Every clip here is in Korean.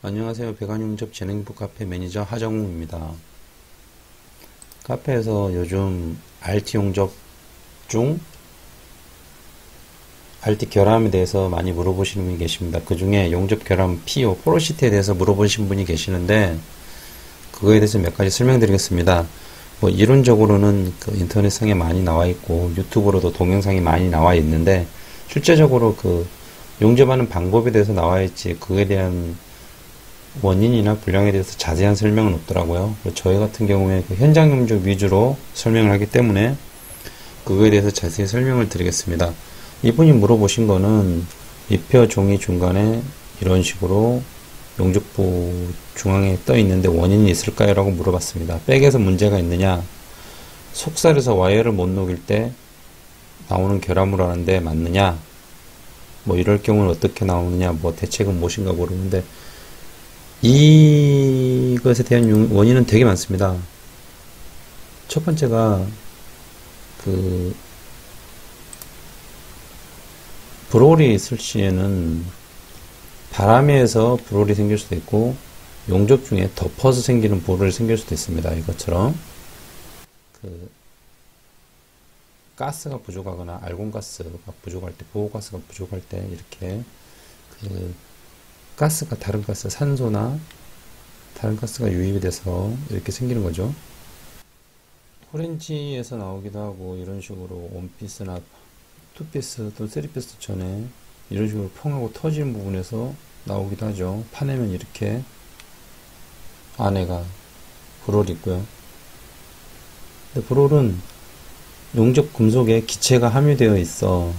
안녕하세요. 배관용접 재능부 카페 매니저 하정우입니다. 카페에서 요즘 RT 용접 중 RT 결함에 대해서 많이 물어보시는 분이 계십니다. 그 중에 용접 결함 PO, 포로시트에 대해서 물어보신 분이 계시는데 그거에 대해서 몇 가지 설명드리겠습니다. 뭐 이론적으로는 그 인터넷상에 많이 나와 있고 유튜브로도 동영상이 많이 나와 있는데 실제적으로 그 용접하는 방법에 대해서 나와 있지 그에 대한 원인이나 불량에 대해서 자세한 설명은 없더라고요. 저희 같은 경우에 그 현장 용접 위주로 설명을 하기 때문에 그거에 대해서 자세히 설명을 드리겠습니다. 이분이 물어보신 거는 리페어 종이 중간에 이런 식으로 용접부 중앙에 떠 있는데 원인이 있을까요? 라고 물어봤습니다. 백에서 문제가 있느냐, 속살에서 와이어를 못 녹일 때 나오는 결함으로 하는데 맞느냐, 뭐 이럴 경우는 어떻게 나오느냐, 뭐 대책은 무엇인가 모르는데 이것에 대한 원인은 되게 많습니다. 첫 번째가 그 브롤이 있을 시에는 바람에 의해서 브롤이 생길 수도 있고 용접 중에 덮어서 생기는 브롤이 생길 수도 있습니다. 이것처럼 그 가스가 부족하거나 알곤가스가 부족할 때, 보호가스가 부족할 때 이렇게 그 가스가 다른 가스, 산소나 다른 가스가 유입이 돼서 이렇게 생기는 거죠. 호렌지에서 나오기도 하고 이런 식으로 원피스나 투피스 또 쓰리피스 전에 이런 식으로 펑하고 터지는 부분에서 나오기도 하죠. 파내면 이렇게 안에가 브롤이 있고요. 근데 브롤은 용접 금속에 기체가 함유되어 있어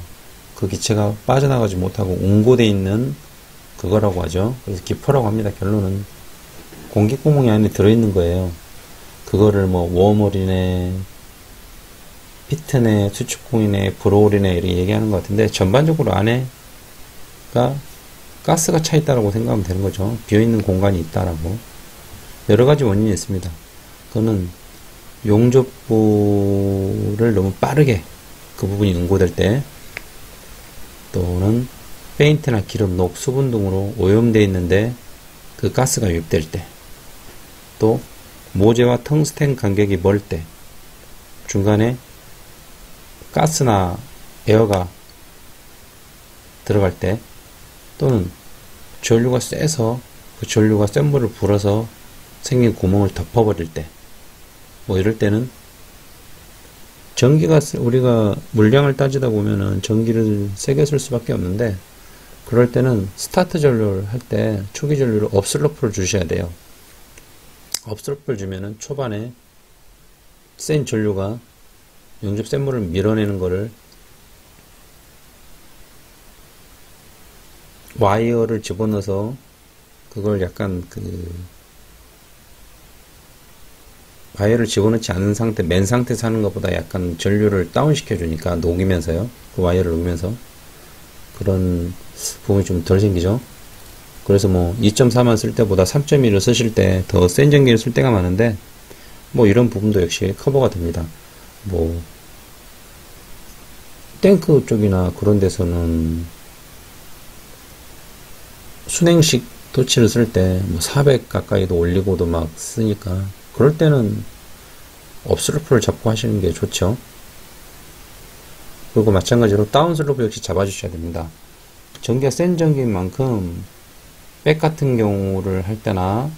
그 기체가 빠져나가지 못하고 옹고되어 있는 그거라고 하죠. 그래서 기포라고 합니다. 결론은 공기구멍이 안에 들어있는 거예요. 그거를 뭐 웜홀이네, 피트네, 수축공이네, 브로울이네 이렇게 얘기하는 것 같은데 전반적으로 안에가 가스가 차 있다라고 생각하면 되는 거죠. 비어있는 공간이 있다라고. 여러 가지 원인이 있습니다. 그거는 용접부를 너무 빠르게 그 부분이 응고될 때 또는 페인트나 기름, 녹, 수분 등으로 오염되어 있는데 그 가스가 유입될 때, 또 모재와 텅스텐 간격이 멀 때, 중간에 가스나 에어가 들어갈 때, 또는 전류가 세서 그 전류가 센 물을 불어서 생긴 구멍을 덮어버릴 때, 뭐 이럴 때는 전기가 우리가 물량을 따지다 보면은 전기를 세게 쓸 수밖에 없는데 그럴 때는 스타트 전류를 할 때 초기 전류를 업슬로프를 주셔야 돼요. 업슬로프를 주면은 초반에 센 전류가 용접 센 물을 밀어내는 거를 와이어를 집어넣어서 그걸 약간 와이어를 집어넣지 않은 상태, 맨 상태에서 하는 것보다 약간 전류를 다운 시켜주니까 녹이면서요. 그 와이어를 녹이면서 그런 부분이 좀 덜 생기죠. 그래서 뭐 2.4만 쓸 때보다 3.1을 쓰실 때 더 센 전기를 쓸 때가 많은데 뭐 이런 부분도 역시 커버가 됩니다. 뭐 탱크 쪽이나 그런 데서는 순행식 토치를 쓸 때 뭐 400 가까이도 올리고도 막 쓰니까 그럴 때는 업슬로프를 잡고 하시는 게 좋죠. 그리고 마찬가지로 다운슬로프 역시 잡아주셔야 됩니다. 전기가 센 전기인 만큼 백 같은 경우를 할 때나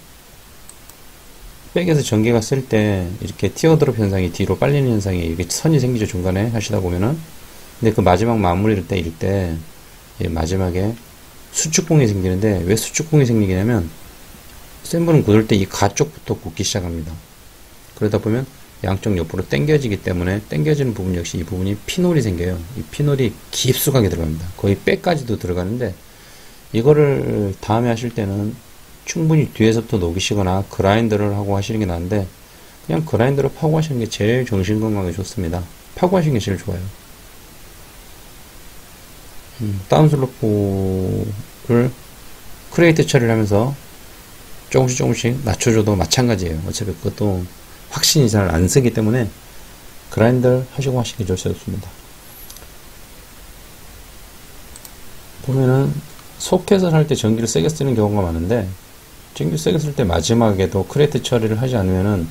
백에서 전기가 쓸 때 이렇게 티어드롭 현상이 뒤로 빨리는 현상이 이렇게 선이 생기죠. 중간에 하시다 보면은. 근데 그 마지막 마무리를 때일 때 마지막에 수축공이 생기는데 왜 수축공이 생기냐면 센 불은 굳을 때 이 가쪽부터 굳기 시작합니다. 그러다 보면 양쪽 옆으로 당겨지기 때문에 당겨지는 부분 역시 이 부분이 피놀이 생겨요. 이 피놀이 깊숙하게 들어갑니다. 거의 빼까지도 들어가는데 이거를 다음에 하실 때는 충분히 뒤에서부터 녹이시거나 그라인더를 하고 하시는 게 나은데 그냥 그라인더로 파고 하시는 게 제일 정신건강에 좋습니다. 파고 하시는 게 제일 좋아요. 다운슬로프를 크레이트 처리를 하면서 조금씩 낮춰줘도 마찬가지예요. 어차피 그것도 확신이 잘 안 쓰기 때문에 그라인더 하시고 하시는 게 좋습니다. 보면은 소켓을 할 때 전기를 세게 쓰는 경우가 많은데 전기 세게 쓸 때 마지막에도 크레이트 처리를 하지 않으면은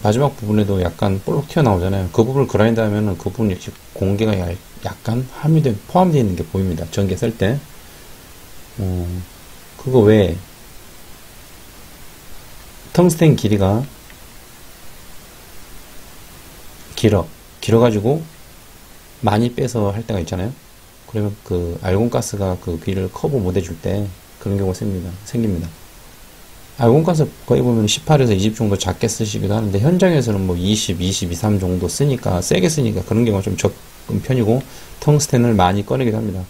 마지막 부분에도 약간 볼록 튀어나오잖아요. 그 부분을 그라인드 하면은 그 부분 역시 공기가 약간 포함되어 있는 게 보입니다. 전기 쓸 때. 그거 외에 텅스텐 길이가 길어가지고 많이 빼서 할 때가 있잖아요. 그러면 그 알곤가스가 그 길이를 커버 못 해줄 때 그런 경우가 생깁니다. 알곤가스 거의 보면 18에서 20 정도 작게 쓰시기도 하는데 현장에서는 뭐 20, 23 정도 쓰니까 세게 쓰니까 그런 경우가 좀 적은 편이고 텅스텐을 많이 꺼내기도 합니다.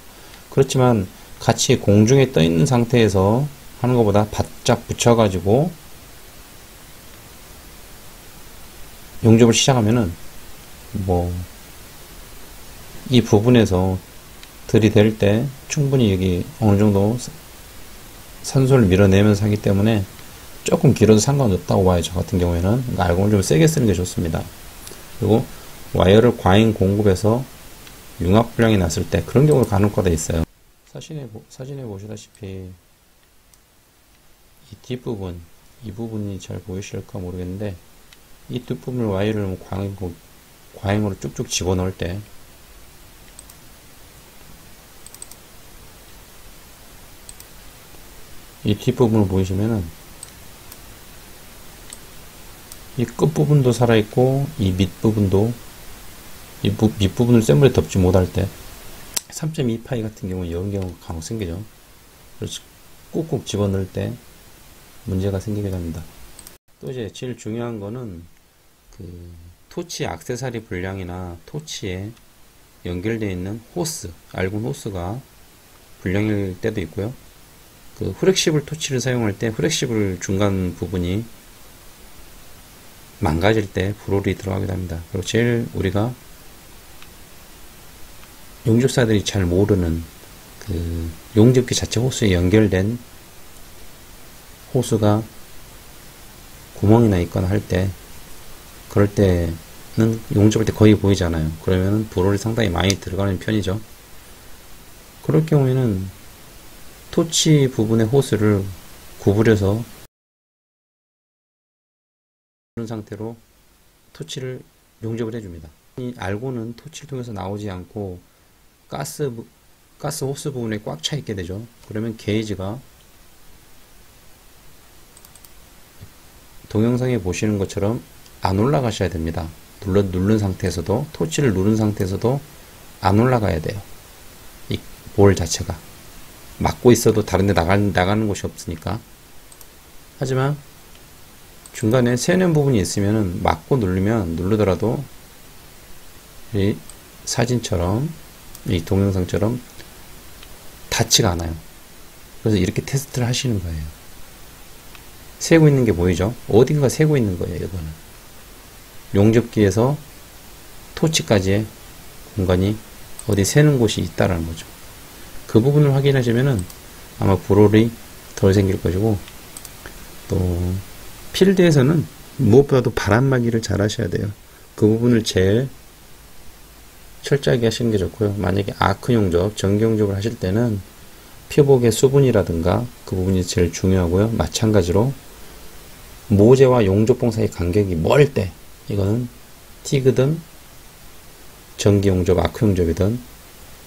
그렇지만 같이 공중에 떠 있는 상태에서 하는 것보다 바짝 붙여가지고 용접을 시작하면은 뭐 이 부분에서 들이댈 때 충분히 여기 어느 정도 산소를 밀어내면서 하기 때문에 조금 길어도 상관없다고 봐요. 저 같은 경우에는. 그러니까 알곤을 좀 세게 쓰는 게 좋습니다. 그리고 와이어를 과잉 공급해서 융합 불량이 났을 때 그런 경우가 간혹가다 있어요. 사진에 보시다시피 이 뒷부분, 이 부분이 잘 보이실까 모르겠는데 이 뒷부분을 와이어를 과잉으로 쭉쭉 집어넣을 때 이 뒷부분을 보이시면은 이 끝부분도 살아있고 이 밑부분도 이 밑부분을 센 물에 덮지 못할 때 3.2파이 같은 경우는 이런 경우가 간혹 생기죠. 그래서 꾹꾹 집어넣을 때 문제가 생기게 됩니다. 또 이제 제일 중요한 거는 그 토치 액세서리 불량이나 토치에 연결되어 있는 호스, 알곤 호스가 불량일 때도 있고요. 그 후렉시블 토치를 사용할 때 후렉시블 중간 부분이 망가질 때 불홀이 들어가기도 합니다. 그리고 제일 우리가 용접사들이 잘 모르는 그 용접기 자체 호스에 연결된 호스가 구멍이 나 있거나 할 때 그럴 때는 용접할 때 거의 보이잖아요. 그러면 불홀이 상당히 많이 들어가는 편이죠. 그럴 경우에는 토치 부분의 호스를 구부려서 그런 상태로 토치를 용접을 해줍니다. 이 알곤은 토치를 통해서 나오지 않고 가스 호스 부분에 꽉 차 있게 되죠. 그러면 게이지가 동영상에 보시는 것처럼 안 올라가셔야 됩니다. 누른 상태에서도 토치를 누른 상태에서도 안 올라가야 돼요. 이 볼 자체가 막고 있어도 다른 데 나가는 곳이 없으니까. 하지만 중간에 새는 부분이 있으면은 막고 누르더라도 이 사진처럼 이 동영상처럼 닿지가 않아요. 그래서 이렇게 테스트를 하시는 거예요. 새고 있는 게 보이죠? 어딘가 새고 있는 거예요. 이거는 용접기에서 토치까지의 공간이 어디 새는 곳이 있다라는 거죠. 그 부분을 확인하시면은 아마 불홀이 덜 생길 것이고, 또 필드에서는 무엇보다도 바람막이를 잘 하셔야 돼요. 그 부분을 제일 철저하게 하시는 게 좋고요. 만약에 아크 용접, 전기 용접을 하실 때는 표복의 수분이라든가 그 부분이 제일 중요하고요. 마찬가지로 모재와 용접봉 사이 간격이 멀 때, 이거는 티그든 전기 용접, 아크 용접이든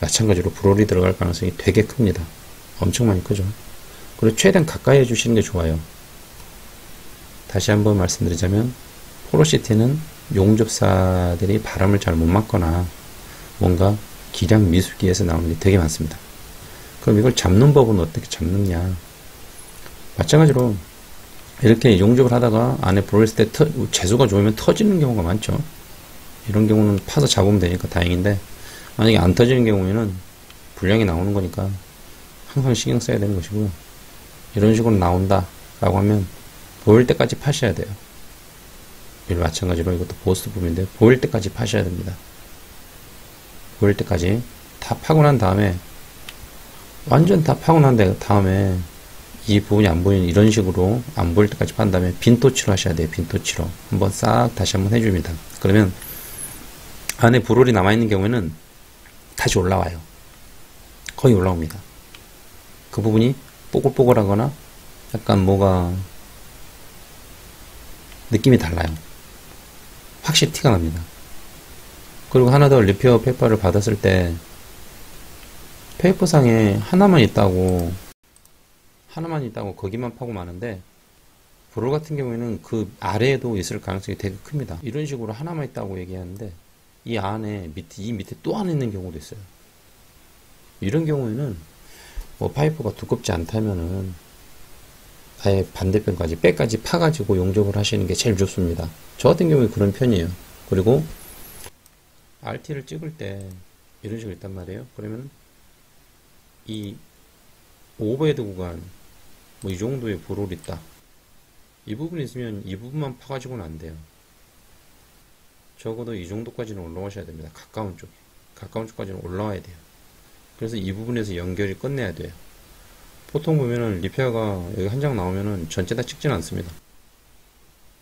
마찬가지로 불홀이 들어갈 가능성이 되게 큽니다. 엄청 많이 크죠. 그리고 최대한 가까이 해주시는 게 좋아요. 다시 한번 말씀드리자면 포로시티는 용접사들이 바람을 잘 못 막거나 뭔가 기량 미숙기에서 나오는 게 되게 많습니다. 그럼 이걸 잡는 법은 어떻게 잡느냐. 마찬가지로 이렇게 용접을 하다가 안에 불을 있을 때 재수가 좋으면 터지는 경우가 많죠. 이런 경우는 파서 잡으면 되니까 다행인데, 만약에 안 터지는 경우에는 불량이 나오는 거니까 항상 신경 써야 되는 것이고요. 이런 식으로 나온다 라고 하면 보일 때까지 파셔야 돼요. 마찬가지로 이것도 보스 부분인데 보일 때까지 파셔야 됩니다. 보일 때까지 다 파고 난 다음에, 완전 다 파고 난 다음에 이 부분이 안 보이는 이런 식으로 안 보일 때까지 판 다음에 빈토치로 하셔야 돼요. 빈토치로 한번 싹 다시 한번 해줍니다. 그러면 안에 불홀이 남아있는 경우에는 다시 올라와요. 거의 올라옵니다. 그 부분이 뽀글뽀글하거나 약간 뭐가 느낌이 달라요. 확실히 티가 납니다. 그리고 하나 더 리페어 페이퍼를 받았을 때 페이퍼상에 하나만 있다고 거기만 파고 마는데, 브롤 같은 경우에는 그 아래에도 있을 가능성이 되게 큽니다. 이런 식으로 하나만 있다고 얘기하는데 이 안에 이 밑에 또 하나 있는 경우도 있어요. 이런 경우에는 뭐 파이프가 두껍지 않다면은 아예 반대편까지 빼까지 파가지고 용접을 하시는 게 제일 좋습니다. 저 같은 경우에 그런 편이에요. 그리고 RT를 찍을 때 이런 식으로 있단 말이에요. 그러면 이 오버헤드 구간 뭐 이 정도의 브롤이 있다. 이 부분이 있으면 이 부분만 파가지고는 안 돼요. 적어도 이 정도까지는 올라가셔야 됩니다. 가까운 쪽까지는 올라와야 돼요. 그래서 이 부분에서 연결이 끝내야 돼요. 보통 보면은 리페어가 여기 한 장 나오면은 전체 다 찍지는 않습니다.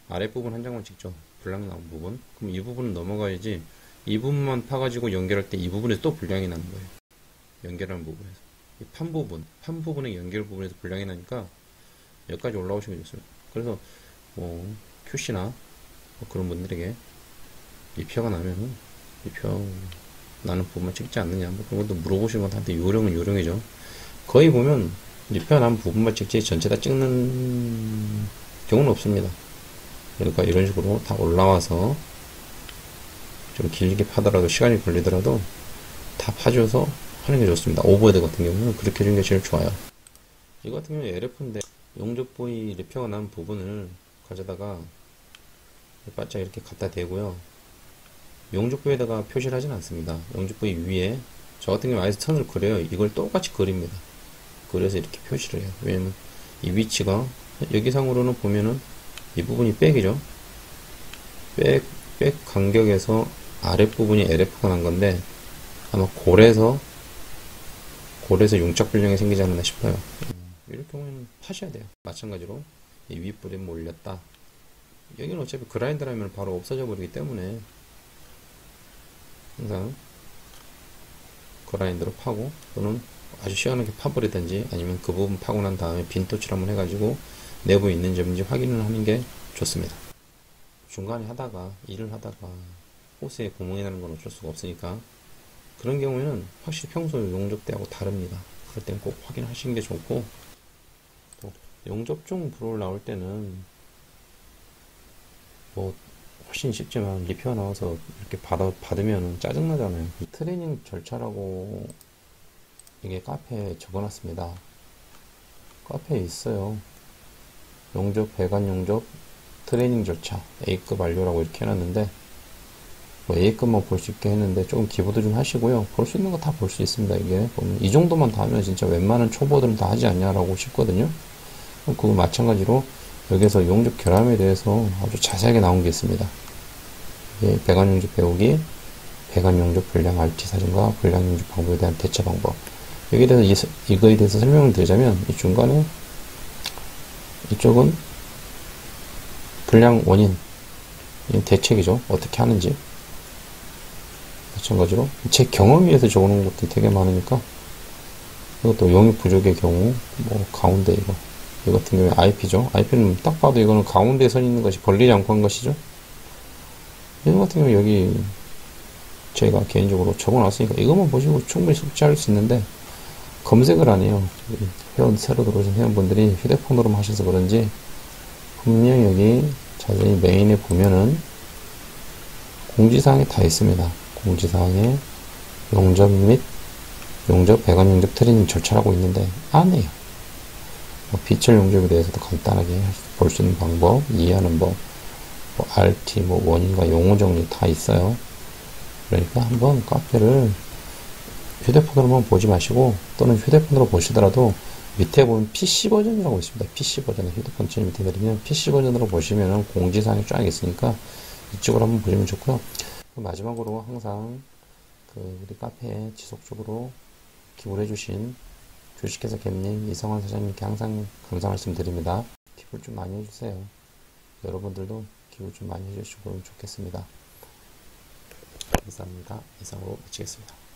아랫부분 한 장만 찍죠. 불량 나온 부분. 그럼 이 부분은 넘어가야지, 이 부분만 파가지고 연결할 때 이 부분에서 또 불량이 나는 거예요. 연결하는 부분에서. 이 판 부분의 연결 부분에서 불량이 나니까 여기까지 올라오시면 좋습니다. 그래서 뭐 QC나 뭐 그런 분들에게 리페어가 나면은 리페어 나는 부분만 찍지 않느냐, 뭐 그런 것도 물어보시는 분한테 요령은 요령이죠. 거의 보면 리페어 난 부분만 찍지 전체 다 찍는 경우는 없습니다. 그러니까 이런 식으로 다 올라와서 좀 길게 파더라도 시간이 걸리더라도 다 파줘서 하는 게 좋습니다. 오버헤드 같은 경우는 그렇게 해주는 게 제일 좋아요. 이거 같은 경우는 LF인데 용접 부위 리페어가 난 부분을 가져다가 바짝 이렇게 갖다 대고요. 용접 부위에다가 표시를 하진 않습니다. 용접 부위 위에 저 같은 경우 아예 선을 그려요. 이걸 똑같이 그립니다. 그래서 이렇게 표시를 해요. 왜냐면 이 위치가 여기상으로는 보면은 이 부분이 백이죠. 백 간격에서 아랫부분이 LF가 난 건데 아마 골에서 용착 불량이 생기지 않나 싶어요. 이럴 경우에는 파셔야 돼요. 마찬가지로 이 윗불에 몰렸다. 여기는 어차피 그라인더라면 바로 없어져 버리기 때문에 항상 그라인더로 파고, 또는 아주 시원하게 파버리든지 아니면 그 부분 파고 난 다음에 빈 토치를 한번 해가지고 내부에 있는 점인지 확인을 하는 게 좋습니다. 중간에 일을 하다가 호스에 구멍이 나는 건 어쩔 수가 없으니까 그런 경우에는 확실히 평소 용접 때하고 다릅니다. 그럴 때는 꼭 확인하시는 게 좋고, 또 용접종 브롤 나올 때는 뭐 훨씬 쉽지만 리페어 나와서 이렇게 받으면 짜증나잖아요. 트레이닝 절차라고 이게 카페에 적어놨습니다. 카페에 있어요. 용접, 배관 용접, 트레이닝 절차, A급 완료라고 이렇게 해놨는데, 뭐 A급만 볼 수 있게 했는데 조금 기보도 좀 하시고요. 볼 수 있는 거 다 볼 수 있습니다. 이게 보면 이 정도만 다 하면 진짜 웬만한 초보들은 다 하지 않냐라고 싶거든요. 그거 마찬가지로 여기서 용접 결함에 대해서 아주 자세하게 나온 게 있습니다. 예, 배관 용접 배우기, 배관 용접 불량 RT 사진과 불량 용접 방법에 대한 대처 방법. 여기에 대해서 이거에 대해서 설명을 드리자면, 이 중간에 이쪽은 불량 원인, 대책이죠. 어떻게 하는지. 마찬가지로 제 경험에 의해서 적어놓은 것들이 되게 많으니까, 이것도 용입 부족의 경우, 뭐 가운데 이거 같은 경우에 IP죠. IP는 딱 봐도 이거는 가운데에 서 있는 것이 벌리지 않고 한 것이죠. 이거 같은 경우 여기 제가 개인적으로 적어놨으니까 이것만 보시고 충분히 숙지할 수 있는데, 검색을 안 해요. 새로 들어오신 회원분들이 휴대폰으로만 하셔서 그런지 분명히 여기 자세히 메인에 보면은 공지사항이 다 있습니다. 공지사항에 용접 배관 용접 트레이닝 절차라고 있는데 안 해요. 비철 용접에 대해서도 간단하게 볼 수 있는 방법, 이해하는 법, 뭐 RT, 뭐 원인과 용어 정리 다 있어요. 그러니까 한번 카페를 휴대폰으로만 보지 마시고, 또는 휴대폰으로 보시더라도 밑에 보면 PC 버전이라고 있습니다. PC 버전, 휴대폰 제일 밑에 내리면 PC 버전으로 보시면은 공지사항이 쫙 있으니까 이쪽으로 한번 보시면 좋고요. 마지막으로 항상 우리 카페에 지속적으로 기부를 해주신 주식회사 갭님 이성환 사장님께 항상 감사 말씀드립니다. 기부 좀 많이 해주세요. 여러분들도 기부 좀 많이 해주시면 좋겠습니다. 감사합니다. 이상으로 마치겠습니다.